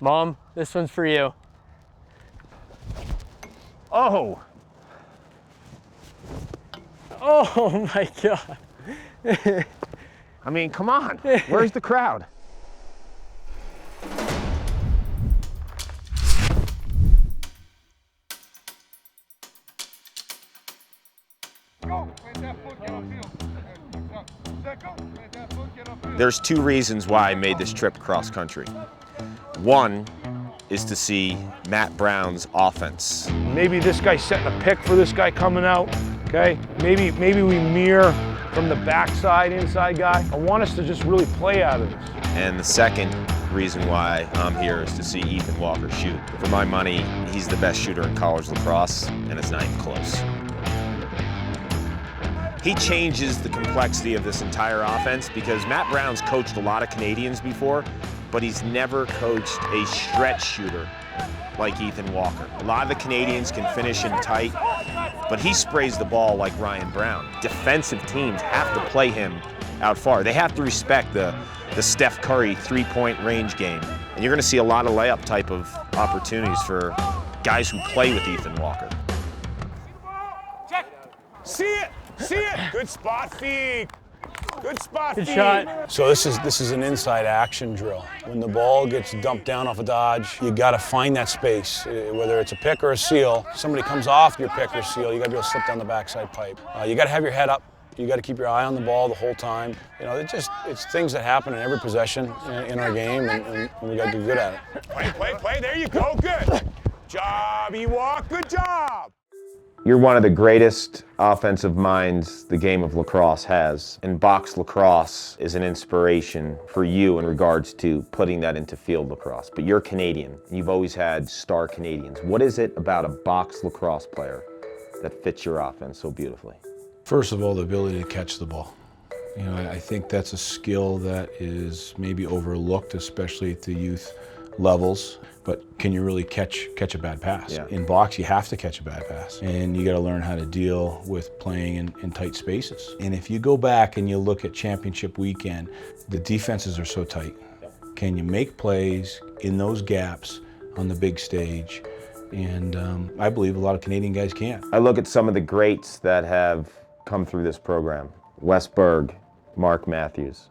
Mom, this one's for you. Oh! Oh my God. I mean, come on. Where's the crowd? There's two reasons why I made this trip cross country. One is to see Matt Brown's offense. Maybe this guy's setting a pick for this guy coming out, okay? Maybe we mirror from the backside, inside guy. I want us to just really play out of this. And the second reason why I'm here is to see Ethan Walker shoot. For my money, he's the best shooter in college lacrosse, and it's not even close. He changes the complexity of this entire offense because Matt Brown's coached a lot of Canadians before, but he's never coached a stretch shooter like Ethan Walker. A lot of the Canadians can finish in tight, but he sprays the ball like Ryan Brown. Defensive teams have to play him out far. They have to respect the Steph Curry three-point range game. And you're gonna see a lot of layup type of opportunities for guys who play with Ethan Walker. Check. See it. See it. Good spot feed. Good spot Good feed. shot. So this is an inside action drill. When the ball gets dumped down off a dodge, you got to find that space, whether it's a pick or a seal. Somebody comes off your pick or seal, you got to be able to slip down the backside pipe. You got to have your head up. You got to keep your eye on the ball the whole time. You know, it's things that happen in every possession in our game, and we got to get good at it. Play. There you go. Good job, Ewok. Good job. You're one of the greatest offensive minds the game of lacrosse has, and box lacrosse is an inspiration for you in regards to putting that into field lacrosse. But you're Canadian. You've always had star Canadians. What is it about a box lacrosse player that fits your offense so beautifully? First of all, the ability to catch the ball. You know, I think that's a skill that is maybe overlooked, especially at the youth levels. But can you really catch a bad pass? Yeah. In box, you have to catch a bad pass. And you got to learn how to deal with playing in tight spaces. And if you go back and you look at championship weekend, the defenses are so tight. Can you make plays in those gaps on the big stage? And I believe a lot of Canadian guys can. I look at some of the greats that have come through this program. Wes Berg, Mark Matthews,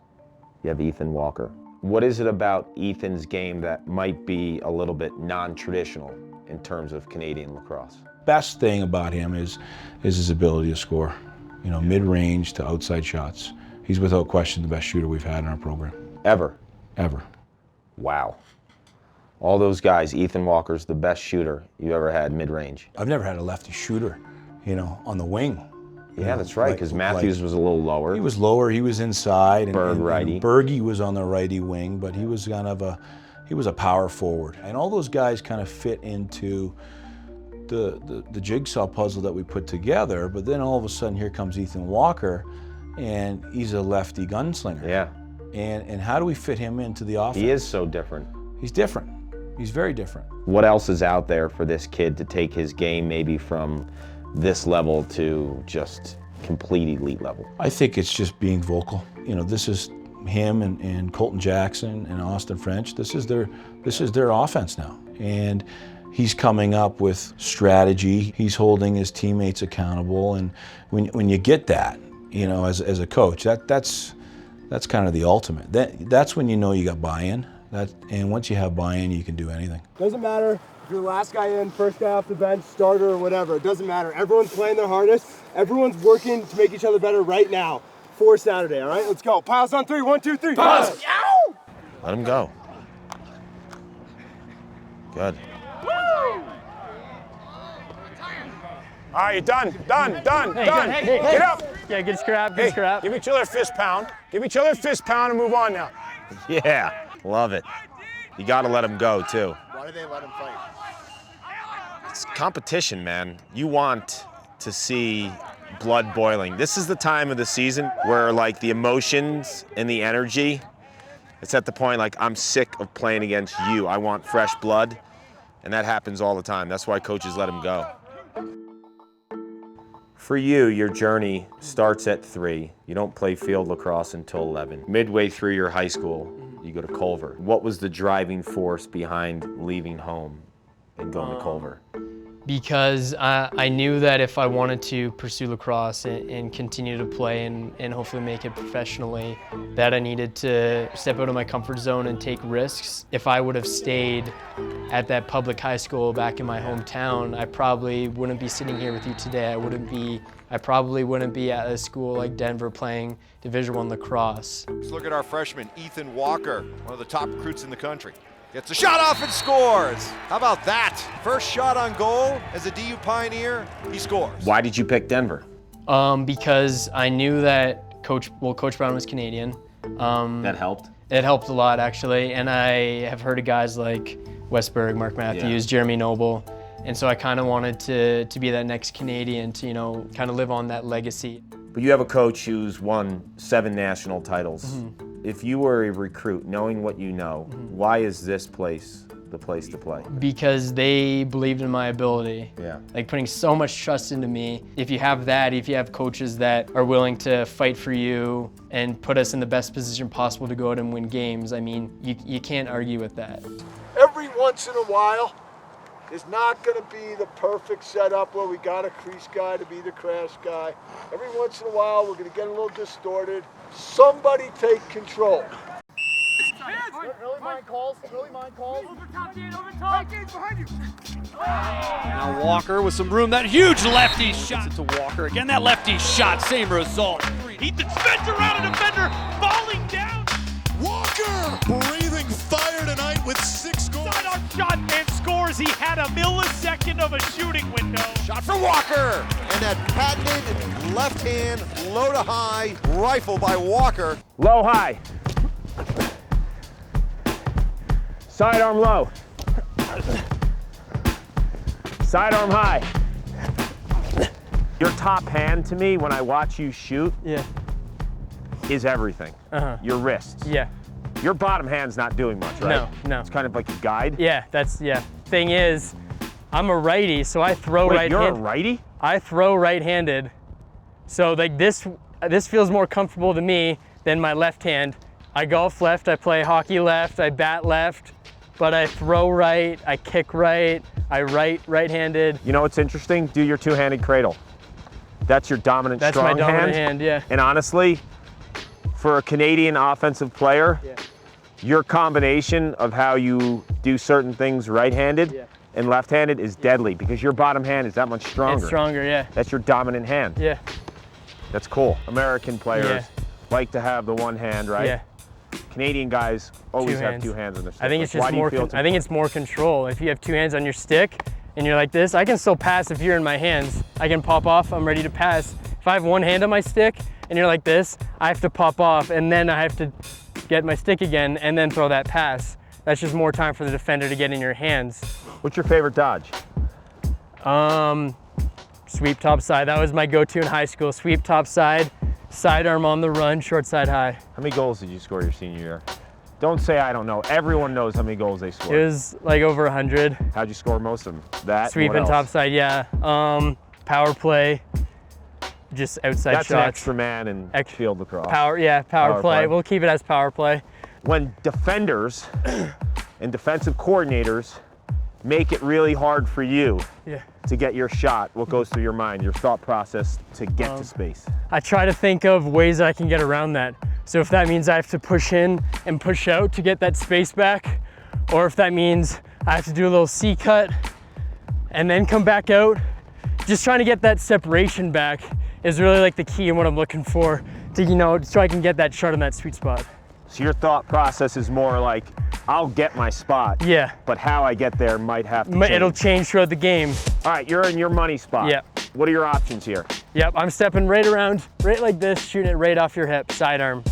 you have Ethan Walker. What is it about Ethan's game that might be a little bit non-traditional in terms of Canadian lacrosse? Best thing about him is his ability to score. You know, mid-range to outside shots. He's without question the best shooter we've had in our program. Ever? Ever. Wow. All those guys, Ethan Walker's the best shooter you ever had mid-range. I've never had a lefty shooter, you know, on the wing. Yeah, that's right, because Matthews was a little lower. He was lower, he was inside. Berg righty. And Bergie was on the righty wing, but he was kind of a power forward. And all those guys kind of fit into the jigsaw puzzle that we put together, but then all of a sudden here comes Ethan Walker, and he's a lefty gunslinger. Yeah. And how do we fit him into the offense? He is so different. He's different. He's very different. What else is out there for this kid to take his game maybe from this level to just complete elite level? I think it's just being vocal. You know, this is him and Colton Jackson and Austin French. This is their offense now. And he's coming up with strategy. He's holding his teammates accountable. And when you get that, you know, as a coach, that's kind of the ultimate. That's when you know you got buy-in. And once you have buy-in, you can do anything. Doesn't matter if you're the last guy in, first guy off the bench, starter or whatever. It doesn't matter. Everyone's playing their hardest. Everyone's working to make each other better right now for Saturday, all right? Let's go. Piles on three. 1, 2, 3. Piles! Let him go. Good. All right, you're done. Hey. Get up. Yeah, good scrap, good scrap. Give each other a fist pound. Give each other a fist pound and move on now. Yeah, love it. You got to let him go, too. Why do they let him fight? It's competition, man. You want to see blood boiling. This is the time of the season where, like, the emotions and the energy, it's at the point, like, I'm sick of playing against you. I want fresh blood, and that happens all the time. That's why coaches let him go. For you, your journey starts at 3. You don't play field lacrosse until 11. Midway through your high school you go to Culver. What was the driving force behind leaving home and going to Culver? Because I knew that if I wanted to pursue lacrosse and continue to play and hopefully make it professionally, that I needed to step out of my comfort zone and take risks. If I would have stayed at that public high school back in my hometown, I probably wouldn't be sitting here with you today. I probably wouldn't be at a school like Denver playing Division I lacrosse. Let's look at our freshman, Ethan Walker, one of the top recruits in the country. Gets a shot off and scores. How about that? First shot on goal as a DU Pioneer, he scores. Why did you pick Denver? Because I knew that Coach Brown was Canadian. That helped? It helped a lot, actually. And I have heard of guys like Westberg, Mark Matthews, Jeremy Noble. And so I kind of wanted to be that next Canadian to, kind of live on that legacy. But you have a coach who's won 7 national titles. If you were a recruit, knowing what you know, why is this place the place to play? Because they believed in my ability. Yeah. Like putting so much trust into me. If you have that, if you have coaches that are willing to fight for you and put us in the best position possible to go out and win games, I mean, you can't argue with that. Every once in a while, it's not going to be the perfect setup where we got a crease guy to be the crash guy. Every once in a while, we're going to get a little distorted. Somebody take control. Early mind calls. Over top, Dan, over top. Behind you. Now Walker with some room. That huge lefty shot to Walker. Again, that lefty shot, same result. Ethan spins around a defender, falling down. Walker breathing fire tonight with 6 goals. Sidearm shot and scores. He had a millisecond of a shooting window. Shot for Walker, and that patented left hand, low to high rifle by Walker. Low, high. Sidearm low. Sidearm high. Your top hand to me when I watch you shoot is everything. Your wrists. Yeah. Your bottom hand's not doing much, right? No. It's kind of like a guide. Yeah, Thing is, I'm a righty, so I throw right-handed. You're a righty? I throw right-handed. So like this feels more comfortable to me than my left hand. I golf left, I play hockey left, I bat left, but I throw right, I kick right, I right-handed. You know what's interesting? Do your two-handed cradle. That's your dominant That's strong my dominant hand, yeah. And honestly, for a Canadian offensive player, your combination of how you do certain things right-handed and left-handed is deadly because your bottom hand is that much stronger. It's stronger, yeah. That's your dominant hand. Yeah. That's cool. American players like to have the one hand, right? Yeah. Canadian guys always have hands. 2 hands on their stick. I think it's Why just do you more. feel I think it's more control. If you have 2 hands on your stick and you're like this, I can still pass if you're in my hands. I can pop off. I'm ready to pass. If I have 1 hand on my stick and you're like this, I have to pop off and then I have to get my stick again and then throw that pass. That's just more time for the defender to get in your hands. What's your favorite dodge? Sweep top side. That was my go-to in high school. Sweep top side, sidearm on the run, short side high. How many goals did you score your senior year? Don't say I don't know. Everyone knows how many goals they scored. It was like over 100. How'd you score most of them? That? Sweeping top side, yeah. Power play, just outside That's shots. an extra man in field lacrosse. Power play. We'll keep it as power play. When defenders and defensive coordinators make it really hard for you to get your shot, what goes through your mind, your thought process to get to space? I try to think of ways that I can get around that. So if that means I have to push in and push out to get that space back, or if that means I have to do a little C cut and then come back out, just trying to get that separation back is really like the key in what I'm looking for to, so I can get that shot in that sweet spot. So your thought process is more like, I'll get my spot, but how I get there might have to change. It'll change throughout the game. All right, you're in your money spot. What are your options here? I'm stepping right around, right like this, shooting it right off your hip, sidearm.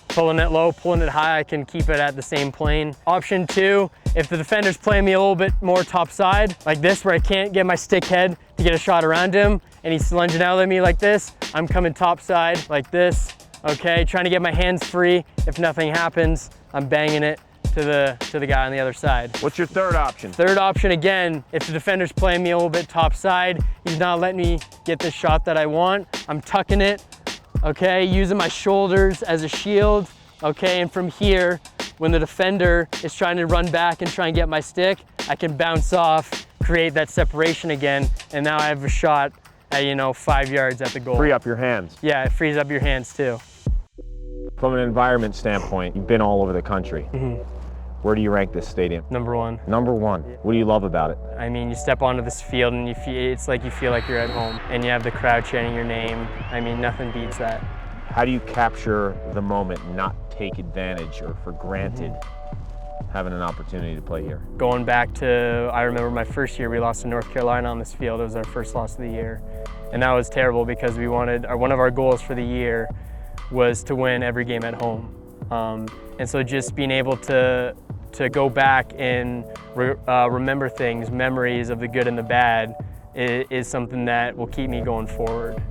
Pulling it low, pulling it high, I can keep it at the same plane. Option 2, if the defender's playing me a little bit more top side, like this, where I can't get my stick head to get a shot around him, and he's lunging out at me like this, I'm coming top side like this, okay? Trying to get my hands free. If nothing happens, I'm banging it to the guy on the other side. What's your third option? Third option, again, if the defender's playing me a little bit top side, he's not letting me get the shot that I want, I'm tucking it, okay, using my shoulders as a shield, okay, and from here, when the defender is trying to run back and try and get my stick, I can bounce off, create that separation again, and now I have a shot at, you know, 5 yards at the goal. Free up your hands. Yeah, it frees up your hands too. From an environment standpoint, you've been all over the country. Where do you rank this stadium? Number one. Number one. What do you love about it? I mean, you step onto this field and it's like you feel like you're at home, and you have the crowd chanting your name. I mean, nothing beats that. How do you capture the moment, not take advantage or for granted having an opportunity to play here? Going back to, I remember my first year, we lost to North Carolina on this field. It was our first loss of the year. And that was terrible because we wanted, one of our goals for the year was to win every game at home. And so just being able to go back and remember things, memories of the good and the bad, is something that will keep me going forward.